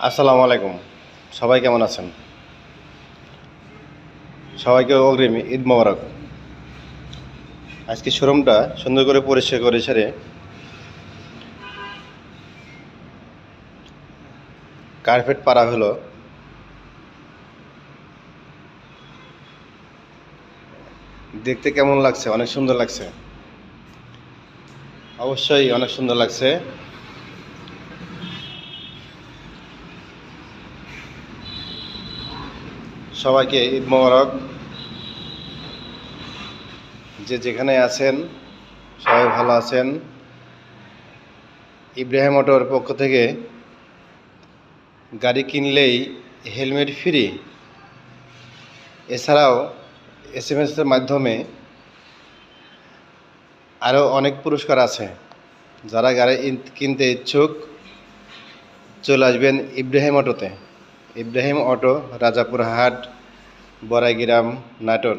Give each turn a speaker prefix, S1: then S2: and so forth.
S1: আসসালামু আলাইকুম। সবাই কেমন আছেন? সবাইকে অগ্রিম ঈদ মোবারক। আজকে শোরুমটা সুন্দর করে পরিষ্কার করে ছেড়ে কার্পেট পাড়া হলো। দেখতে কেমন লাগছে? অনেক সুন্দর লাগছে। অবশ্যই অনেক সুন্দর লাগছে। সবাইকে ঈদ মোবারক। যে যেখানে আছেন সবাই ভালো আছেন। ইব্রাহিম অটোর পক্ষ থেকে গাড়ি কিনলেই হেলমেট ফ্রি, এছাড়াও SMS-এর মাধ্যমে আরও অনেক পুরস্কার আছে। যারা গাড়ি কিনতে ইচ্ছুক চলে আসবেন ইব্রাহিম অটোতে। ইব্রাহিম অটো, রাজাপুর হাট, বড়াইগ্রাম, নাটোর।